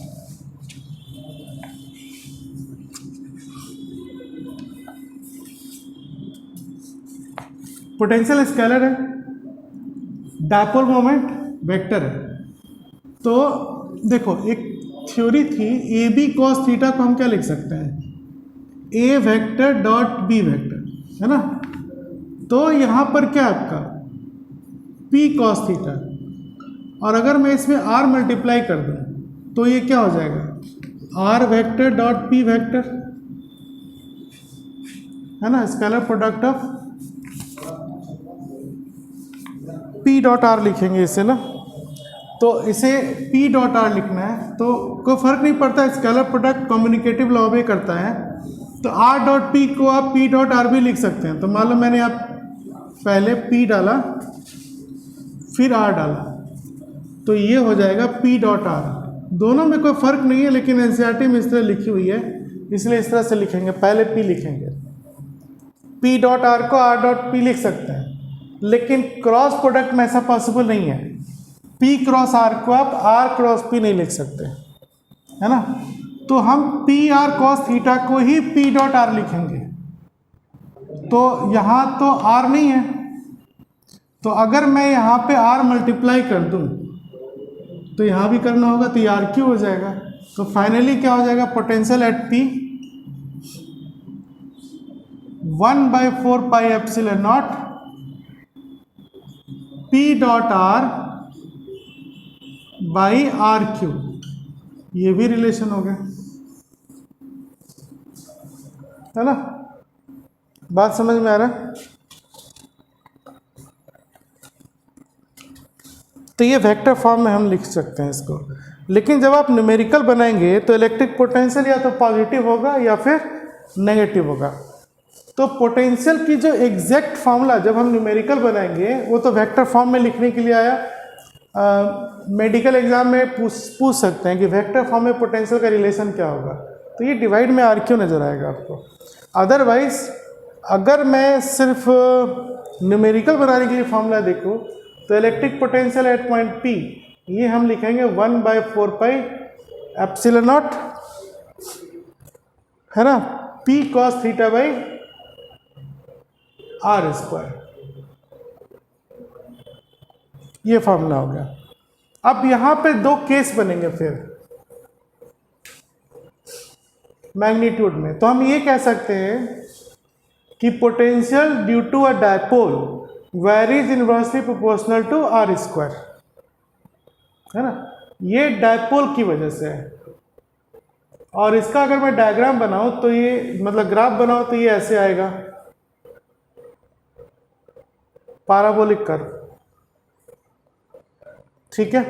Speaker 1: पोटेंशियल स्केलर है, डायपोल मोमेंट वेक्टर है। तो देखो एक थ्योरी थी, ए बी कॉस थीटा को हम क्या लिख सकते हैं, ए वेक्टर डॉट बी वेक्टर, है ना। तो यहाँ पर क्या आपका पी कॉस थीटा, और अगर मैं इसमें आर मल्टीप्लाई कर दूँ तो ये क्या हो जाएगा R vector dot P vector, है ना, scalar product of P dot R लिखेंगे इसे ना। तो इसे पी डॉट आर लिखना है, तो कोई फर्क नहीं पड़ता, स्केलर प्रोडक्ट कम्युनिकेटिव लॉ में करता है। तो आर डॉट पी को आप पी डॉट आर भी लिख सकते हैं। तो मान लो मैंने आप पहले पी डाला फिर आर डाला, तो ये हो जाएगा पी डॉट आर। दोनों में कोई फर्क नहीं है, लेकिन एनसीईआरटी में इस तरह लिखी हुई है, इसलिए इस तरह से लिखेंगे, पहले पी लिखेंगे। पी डॉट आर को आर डॉट पी लिख सकते हैं, लेकिन क्रॉस प्रोडक्ट में ऐसा पॉसिबल नहीं है। पी क्रॉस आर को आप आर क्रॉस पी नहीं लिख सकते, है ना। तो हम पी आर कॉस थीटा को ही पी डॉट आर लिखेंगे। तो यहाँ तो आर नहीं है, तो अगर मैं यहाँ पे आर मल्टीप्लाई कर दूँ तो यहाँ भी करना होगा, तो ये आर क्यू हो जाएगा। तो फाइनली क्या हो जाएगा, potential at P 1/4 pi epsilon naught P dot R by R cube. ये भी रिलेशन हो गया, है ना। बात समझ में आ रहा है। तो ये वेक्टर फॉर्म में हम लिख सकते हैं इसको, लेकिन जब आप न्यूमेरिकल बनाएंगे तो इलेक्ट्रिक पोटेंशियल या तो पॉजिटिव होगा या फिर नेगेटिव होगा। तो पोटेंशियल की जो एग्जैक्ट फॉर्मूला जब हम न्यूमेरिकल बनाएंगे वो तो वेक्टर फॉर्म में लिखने के लिए आया। मेडिकल एग्जाम में पूछ सकते हैं कि वेक्टर फॉर्म में पोटेंशियल का रिलेशन क्या होगा, तो ये डिवाइड में आर क्यू नजर आएगा आपको। अदरवाइज अगर मैं सिर्फ न्यूमेरिकल बनाने के लिए फॉर्मूला देखूँ तो electric potential at point P ये हम लिखेंगे 1/4 पाई एप्सिलॉन नॉट, है ना, P cos theta by R square. ये फॉर्मूला हो गया। अब यहां पे दो केस बनेंगे फिर मैग्नीट्यूड में। तो हम ये कह सकते हैं कि potential due to a dipole varies inversely proportional to R square, है ना। ये डायपोल की वजह से है। और इसका अगर मैं डायग्राम बनाऊं तो ये मतलब ग्राफ बनाऊं तो ये ऐसे आएगा, पैराबोलिक कर्व, ठीक है।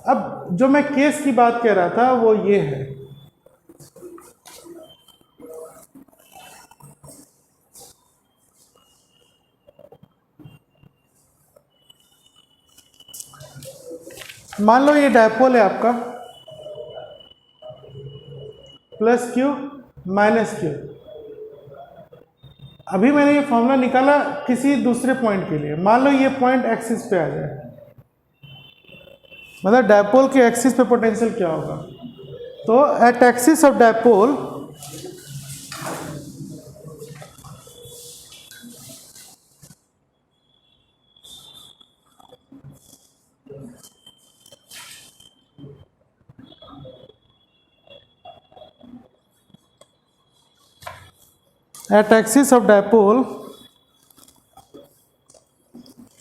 Speaker 1: अब जो मैं केस की बात कह रहा था वो ये है, मान लो ये डायपोल है आपका, प्लस क्यू माइनस क्यू। अभी मैंने ये फॉर्मूला निकाला किसी दूसरे पॉइंट के लिए। मान लो ये पॉइंट एक्सिस पे आ जाए, मतलब डायपोल के एक्सिस पे पोटेंशियल क्या होगा। तो at axis of dipole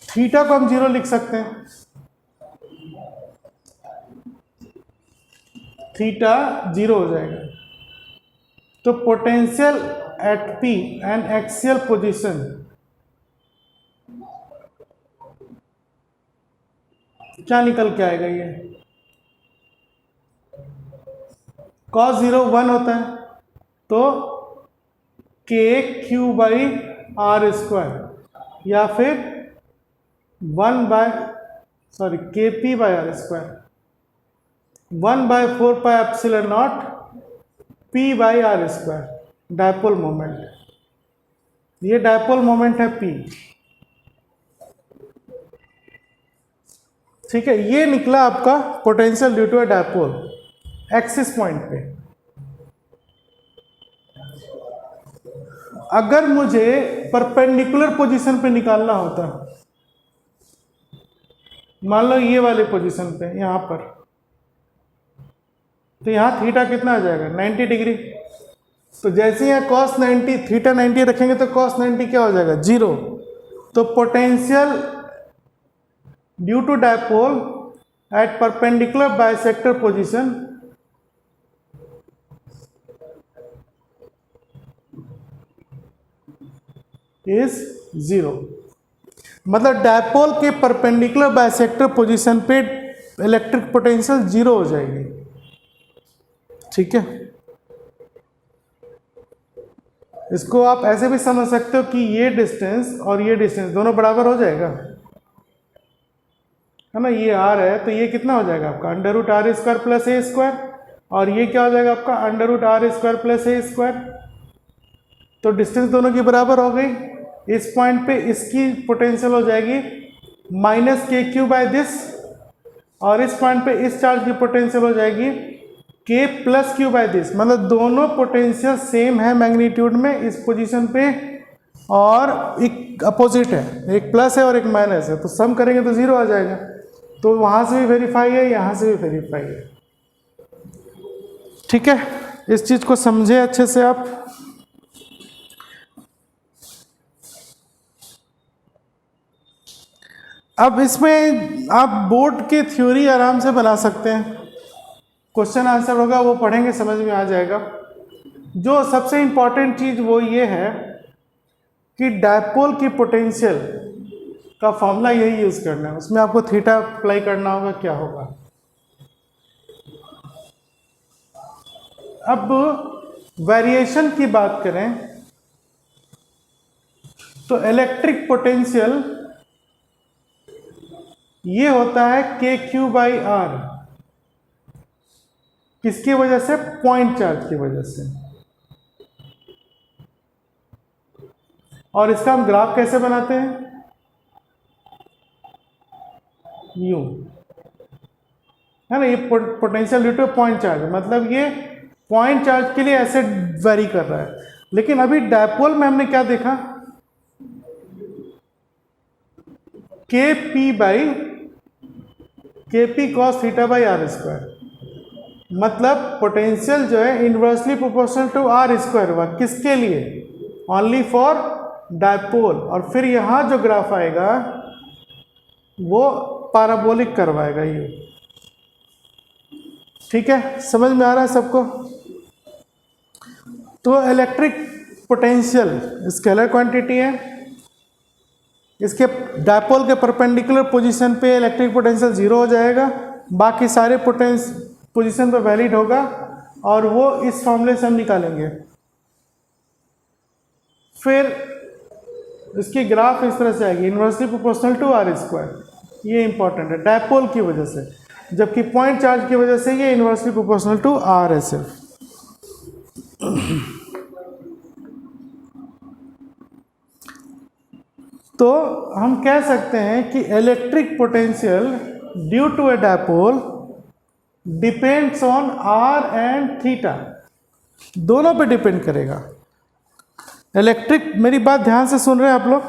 Speaker 1: theta को हम 0 लिख सकते हैं। थीटा 0 हो जाएगा। तो potential at P and axial position क्या निकल के आएगा, ये cos 0 1 होता है, तो के क्यू बाई आर स्क्वायर या फिर K P by R square 1/4 pi epsilon naught P by R square dipole moment. ये डायपोल मोमेंट है पी, ठीक है। ये निकला आपका potential due to a dipole axis point पे। अगर मुझे परपेंडिकुलर पोजीशन पे निकालना होता, मान लो ये वाले पोजीशन पे यहां पर, तो यहां थीटा कितना आ जाएगा 90 डिग्री। तो जैसे यहाँ cos 90 थीटा 90 रखेंगे तो cos 90 क्या हो जाएगा 0। तो potential due to dipole at perpendicular bisector position is 0। मतलब डायपोल के परपेंडिकुलर बाइसेक्टर पोजीशन पे इलेक्ट्रिक पोटेंशियल 0 हो जाएगी। ठीक है, इसको आप ऐसे भी समझ सकते हो कि ये डिस्टेंस और ये डिस्टेंस दोनों बराबर हो जाएगा, है ना। ये r है तो ये कितना हो जाएगा आपका under root R square plus A square, और ये क्या हो जाएगा आपका under root R square plus A square. तो डिस्टेंस दोनों की बराबर हो गई। इस पॉइंट पे इसकी पोटेंशियल हो जाएगी माइनस के क्यू बाय दिस, और इस पॉइंट पे इस चार्ज की पोटेंशियल हो जाएगी के प्लस क्यू बाय दिस। मतलब दोनों पोटेंशियल सेम है मैग्नीट्यूड में इस पोजीशन पे, और एक अपोजिट है, एक प्लस है और एक माइनस है, तो सम करेंगे तो 0 आ जाएगा। तो वहां से भी वेरीफाई है, यहां से भी वेरीफाई है। ठीक है, इस चीज को समझे अच्छे से आप। अब इसमें आप बोर्ड की थ्योरी आराम से बना सकते हैं, क्वेश्चन आंसर होगा वो पढ़ेंगे समझ में आ जाएगा। जो सबसे इंपॉर्टेंट चीज वो ये है कि डायपोल की पोटेंशियल का फॉर्मूला यही यूज करना है, उसमें आपको थीटा अप्लाई करना होगा। क्या होगा, अब वेरिएशन की बात करें तो इलेक्ट्रिक पोटेंशियल ये होता है के क्यू बाई आर। किसकी वजह से? पॉइंट चार्ज की वजह से। और इसका हम ग्राफ कैसे बनाते हैं? यूं, है ना। ये potential due to point charge, मतलब ये पॉइंट चार्ज के लिए ऐसे वेरी कर रहा है। लेकिन अभी डायपोल में हमने क्या देखा? K P by K P cos theta by R square. मतलब पोटेंशियल जो है inversely proportional to R square हुआ। किसके लिए? Only for dipole. और फिर यहां जो ग्राफ आएगा वो पैराबोलिक करवाएगा ये। ठीक है, समझ में आ रहा है सबको? तो इलेक्ट्रिक पोटेंशियल स्केलर क्वांटिटी है, इसके डायपोल के परपेंडिकुलर पोजीशन पे इलेक्ट्रिक पोटेंशियल 0 हो जाएगा, बाकी सारे पोजीशन पे वैलिड होगा, और वो इस फॉर्मूले से हम निकालेंगे। फिर इसकी ग्राफ इस तरह से आएगी, inversely proportional to R square. ये इंपॉर्टेंट है डायपोल की वजह से, जबकि पॉइंट चार्ज की वजह से ये इनवर्सली प्रोपोर्शनल टू आर है सिर्फ। तो हम कह सकते हैं कि electric potential due to a dipole depends on R and theta, दोनों पे डिपेंड करेगा। इलेक्ट्रिक, मेरी बात ध्यान से सुन रहे हैं आप लोग,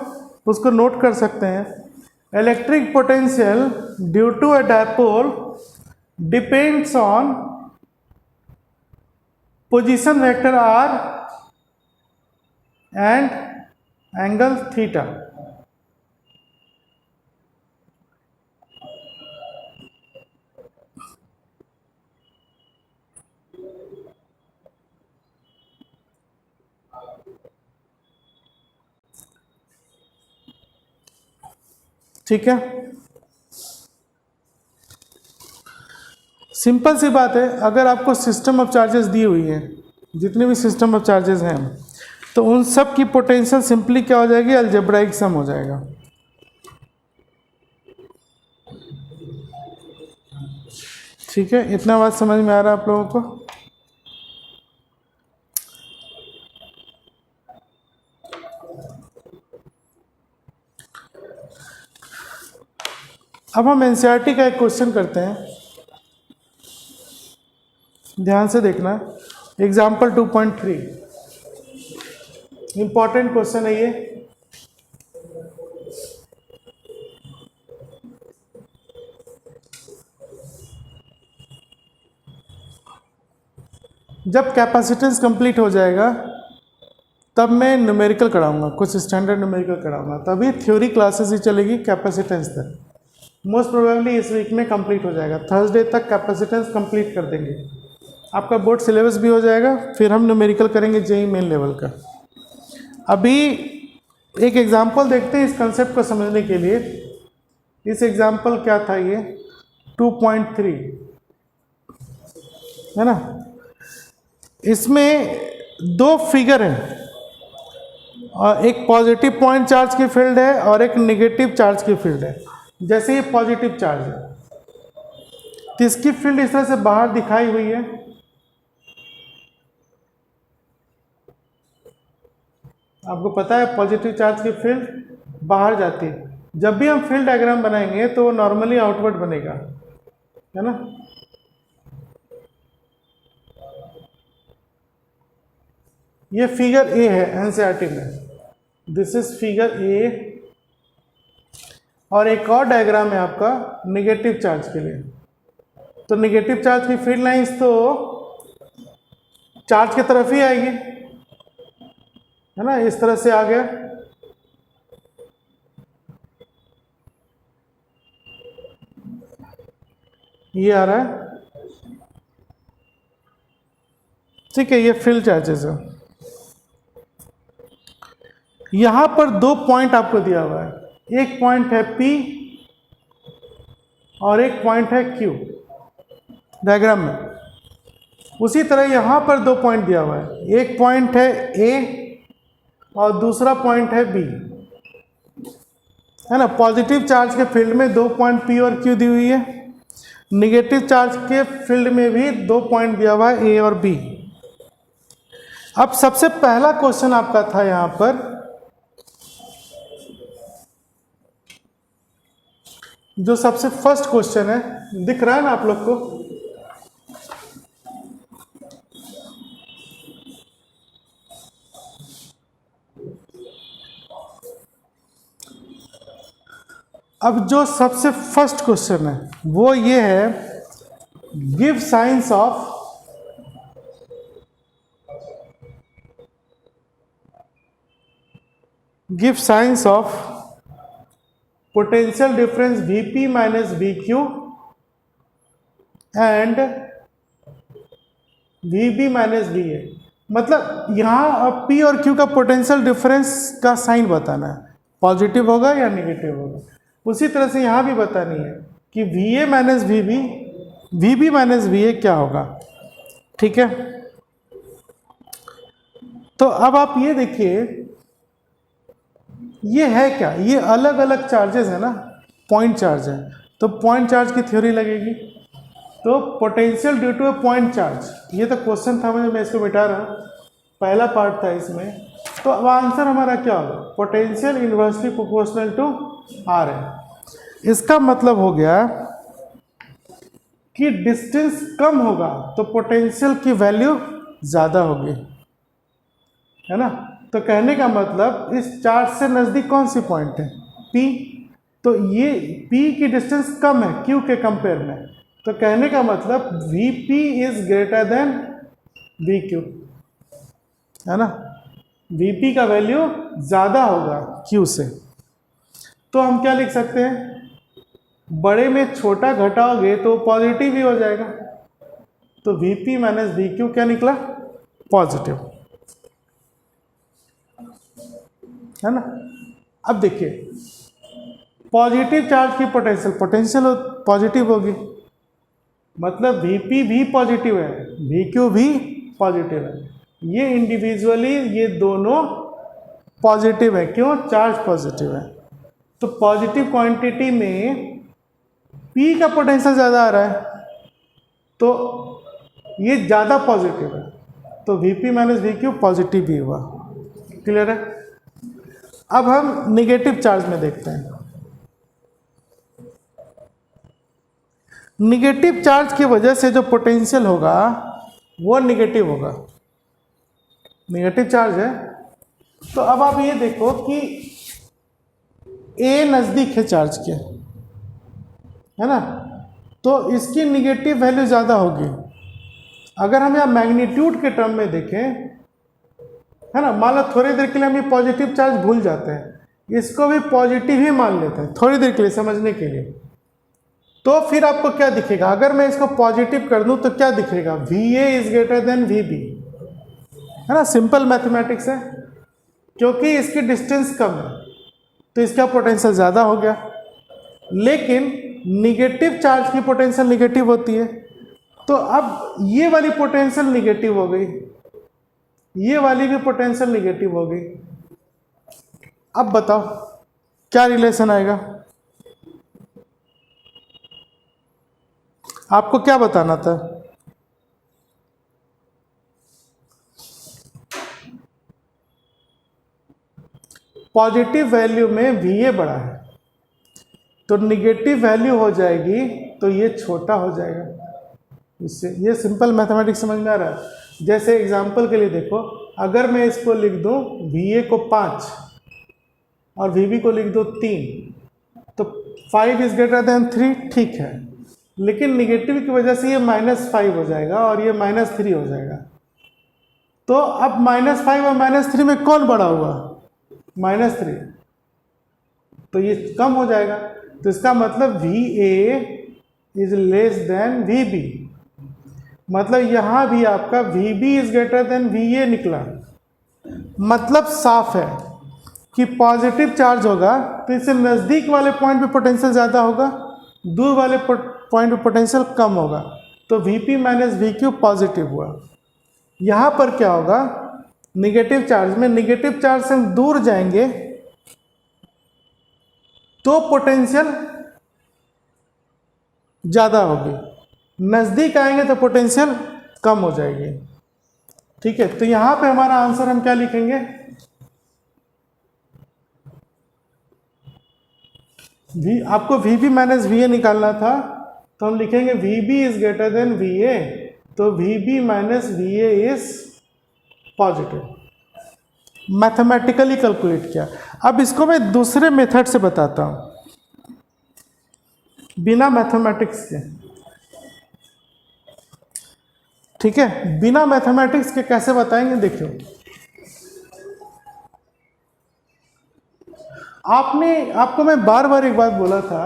Speaker 1: उसको नोट कर सकते हैं। Electric potential due to a dipole depends on position vector R and angle theta. ठीक है, सिंपल सी बात है। अगर आपको सिस्टम ऑफ चार्जेस दी हुई है, जितने भी सिस्टम ऑफ चार्जेस हैं, तो उन सब की पोटेंशियल सिंपली क्या हो जाएगी? अलजेब्राइक सम हो जाएगा। ठीक है, इतना बात समझ में आ रहा है आप लोगों को? अब हम एनसीईआरटी का एक क्वेश्चन करते हैं, ध्यान से देखना। एग्जाम्पल 2.3 इंपॉर्टेंट क्वेश्चन है ये। जब कैपेसिटेंस कंप्लीट हो जाएगा तब मैं न्यूमेरिकल कराऊंगा, कुछ स्टैंडर्ड न्यूमेरिकल कराऊंगा, तभी थ्योरी क्लासेस ही चलेगी कैपेसिटेंस तक। मोस्ट प्रोबेबली इस वीक में कंप्लीट हो जाएगा, थर्सडे तक कैपेसिटेंस कंप्लीट कर देंगे, आपका बोर्ड सिलेबस भी हो जाएगा, फिर हम न्यूमेरिकल करेंगे जेई मेन लेवल का। अभी एक एग्जांपल देखते हैं इस कंसेप्ट को समझने के लिए। इस एग्जांपल क्या था, ये 2.3 है ना, इसमें दो फिगर हैं, और एक पॉजिटिव पॉइंट चार्ज की फील्ड है और एक नेगेटिव चार्ज की फील्ड है। जैसे ये पॉजिटिव चार्ज है तो इसकी फील्ड इस तरह से बाहर दिखाई हुई है, आपको पता है पॉजिटिव चार्ज की फील्ड बाहर जाती है। जब भी हम फील्ड डायग्राम बनाएंगे तो वो नॉर्मली आउटवर्ड बनेगा, है ना। ये फिगर ए है एनसीईआरटी में, दिस इज फिगर ए। और एक और डायग्राम है आपका नेगेटिव चार्ज के लिए। तो नेगेटिव चार्ज की फील्ड लाइंस तो चार्ज की तरफ ही आएगी, है ना, इस तरह से आ गया। ये आ रहा है, ठीक है, ये फील्ड चार्जेस है। यहां पर दो पॉइंट आपको दिया हुआ है, एक पॉइंट है P और एक पॉइंट है Q डायग्राम में। उसी तरह यहां पर दो पॉइंट दिया हुआ है, एक पॉइंट है A और दूसरा पॉइंट है B, है ना। पॉजिटिव चार्ज के फील्ड में दो पॉइंट P और Q दी हुई है, नेगेटिव चार्ज के फील्ड में भी दो पॉइंट दिया हुआ है A और B। अब सबसे पहला क्वेश्चन आपका था यहां पर, जो सबसे फर्स्ट क्वेश्चन है, दिख रहा है ना आप लोग को, अब जो सबसे फर्स्ट क्वेश्चन है वो ये है, give science of potential difference Vp minus Vq and Vb minus Va। मतलब यहाँ P और Q का पोटेंशियल डिफरेंस का साइन बताना है, पॉजिटिव होगा या नेगेटिव होगा। उसी तरह से यहाँ भी बतानी है कि Va minus Vb, Vb minus Va क्या होगा, ठीक है। तो अब आप ये देखिए, ये है क्या, ये अलग अलग चार्जेस है ना, पॉइंट चार्ज है, तो पॉइंट चार्ज की थ्योरी लगेगी। तो potential due to a point charge, ये तो क्वेश्चन था, मैं इसको मिटा रहा हूँ, पहला पार्ट था इसमें। तो अब आंसर हमारा क्या होगा, potential inversely proportional to R है। इसका मतलब हो गया कि डिस्टेंस कम होगा तो पोटेंशियल की वैल्यू ज़्यादा होगी, है ना। तो कहने का मतलब इस चार्ज से नज़दीक कौन सी पॉइंट है, P। तो ये P की डिस्टेंस कम है Q के कंपेयर में, तो कहने का मतलब Vp is greater than Vq, है ना। Vp का वैल्यू ज़्यादा होगा Q से। तो हम क्या लिख सकते हैं, बड़े में छोटा घटाओगे तो पॉजिटिव ही हो जाएगा, तो Vp माइनस Vq क्या निकला, पॉजिटिव, है ना। अब देखिए, पॉजिटिव चार्ज की पोटेंशियल पॉजिटिव होगी, मतलब Vp भी पॉजिटिव है, Vq भी पॉजिटिव है, ये इंडिविजुअली ये दोनों पॉजिटिव है, क्यों, चार्ज पॉजिटिव है। तो पॉजिटिव क्वांटिटी में P का पोटेंशियल ज़्यादा आ रहा है, तो ये ज़्यादा पॉजिटिव है, तो Vp माइनस Vq पॉजिटिव भी हुआ, क्लियर है। अब हम निगेटिव चार्ज में देखते हैं। निगेटिव चार्ज की वजह से जो पोटेंशियल होगा वो निगेटिव होगा, निगेटिव चार्ज है। तो अब आप ये देखो कि A नज़दीक है चार्ज के, है ना, तो इसकी निगेटिव वैल्यू ज़्यादा होगी। अगर हम यहाँ मैग्नीट्यूड के टर्म में देखें, है ना, मान लो थोड़ी देर के लिए हम ये पॉजिटिव चार्ज भूल जाते हैं, इसको भी पॉजिटिव ही मान लेते हैं थोड़ी देर के लिए समझने के लिए, तो फिर आपको क्या दिखेगा, अगर मैं इसको पॉजिटिव कर दूं तो क्या दिखेगा, VA is greater than VB, है ना, सिंपल मैथमेटिक्स है। क्योंकि इसकी डिस्टेंस कम है तो इसका पोटेंशियल ज़्यादा हो गया, लेकिन निगेटिव चार्ज की पोटेंशियल निगेटिव होती है, तो अब ये वाली पोटेंशियल निगेटिव हो गई, ये वाली भी पोटेंशियल निगेटिव हो गई। अब बताओ क्या रिलेशन आएगा, आपको क्या बताना था? पॉजिटिव वैल्यू में VA बड़ा है तो निगेटिव वैल्यू हो जाएगी तो ये छोटा हो जाएगा। इससे ये सिंपल मैथमेटिक्स समझ में आ रहा है। जैसे एग्जांपल के लिए देखो, अगर मैं इसको लिख दूं VA को 5 और VB को लिख दूं 3 तो 5 इज ग्रेटर देन 3, ठीक है, लेकिन निगेटिव की वजह से ये -5 हो जाएगा और ये -3 हो जाएगा। तो अब -5 और -3 में कौन बड़ा हुआ, -3, तो ये कम हो जाएगा। तो इसका मतलब VA is less than VB, मतलब यहां भी आपका VB is greater than VA निकला। मतलब साफ है कि पॉजिटिव चार्ज होगा तो इससे नज़दीक वाले पॉइंट पे पोटेंशियल ज़्यादा होगा, दूर वाले पॉइंट पे पोटेंशियल कम होगा, तो VP माइनस VQ पॉजिटिव हुआ। यहाँ पर क्या होगा, निगेटिव चार्ज में, निगेटिव चार्ज से हम दूर जाएंगे तो पोटेंशियल ज़्यादा होगी, नज़दीक आएंगे तो पोटेंशियल कम हो जाएगी। ठीक है, तो यहाँ पे हमारा आंसर हम क्या लिखेंगे, आपको VB माइनस VA निकालना था तो हम लिखेंगे VB is greater than VA, तो VB minus VA is positive. Mathematically calculate किया। अब इसको मैं दूसरे मेथड से बताता हूं, बिना मैथमेटिक्स के। ठीक है, बिना मैथमेटिक्स के कैसे बताएंगे, देखियो, आपको मैं बार बार एक बात बोला था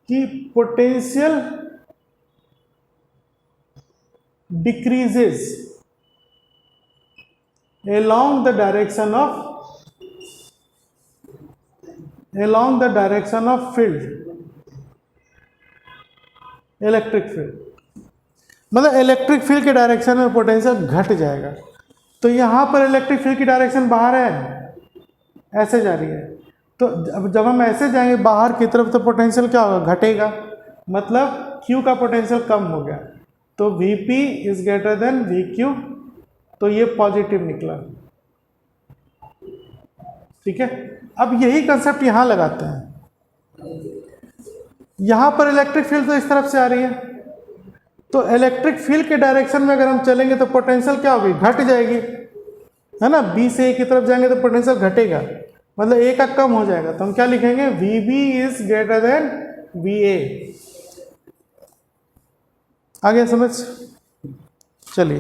Speaker 1: कि potential decreases along the direction of field, electric field, मतलब इलेक्ट्रिक फील्ड के डायरेक्शन में पोटेंशियल घट जाएगा। तो यहाँ पर इलेक्ट्रिक फील्ड की डायरेक्शन बाहर है, ऐसे जा रही है, तो जब हम ऐसे जाएंगे बाहर की तरफ तो पोटेंशियल क्या होगा, घटेगा, मतलब Q का पोटेंशियल कम हो गया, तो VP is greater than VQ, तो ये पॉजिटिव निकला। ठीक है, अब यही कंसेप्ट यहां लगाते हैं। यहां पर इलेक्ट्रिक फील्ड तो इस तरफ से आ रही है, तो इलेक्ट्रिक फील्ड के डायरेक्शन में अगर हम चलेंगे तो पोटेंशियल क्या होगी, घट जाएगी, है ना, B से A की तरफ जाएंगे तो पोटेंशियल घटेगा, मतलब A का कम हो जाएगा। तो हम क्या लिखेंगे, VB is greater than VA। आ गया समझ? चलिए,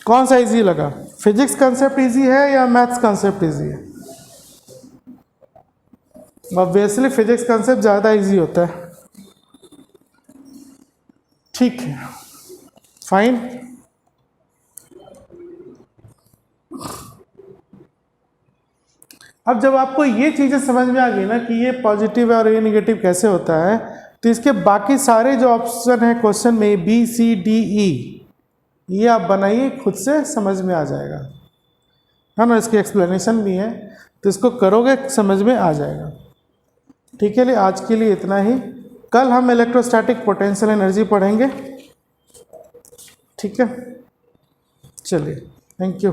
Speaker 1: कौन सा इजी लगा, फिजिक्स कंसेप्ट इजी है या मैथ्स कंसेप्ट इजी है? ऑब्वियसली फिजिक्स कंसेप्ट ज़्यादा इजी होता है। ठीक है, फाइन। अब जब आपको ये चीज़ें समझ में आ गई ना कि ये पॉजिटिव है और ये नेगेटिव कैसे होता है, तो इसके बाकी सारे जो ऑप्शन है क्वेश्चन में B, C, D, E, ये आप बनाइए, खुद से समझ में आ जाएगा, है ना, इसकी एक्सप्लेनेशन भी है, तो इसको करोगे समझ में आ जाएगा। ठीक है, आज के लिए इतना ही। कल हम इलेक्ट्रोस्टैटिक पोटेंशियल एनर्जी पढ़ेंगे। ठीक है, चलिए, थैंक यू।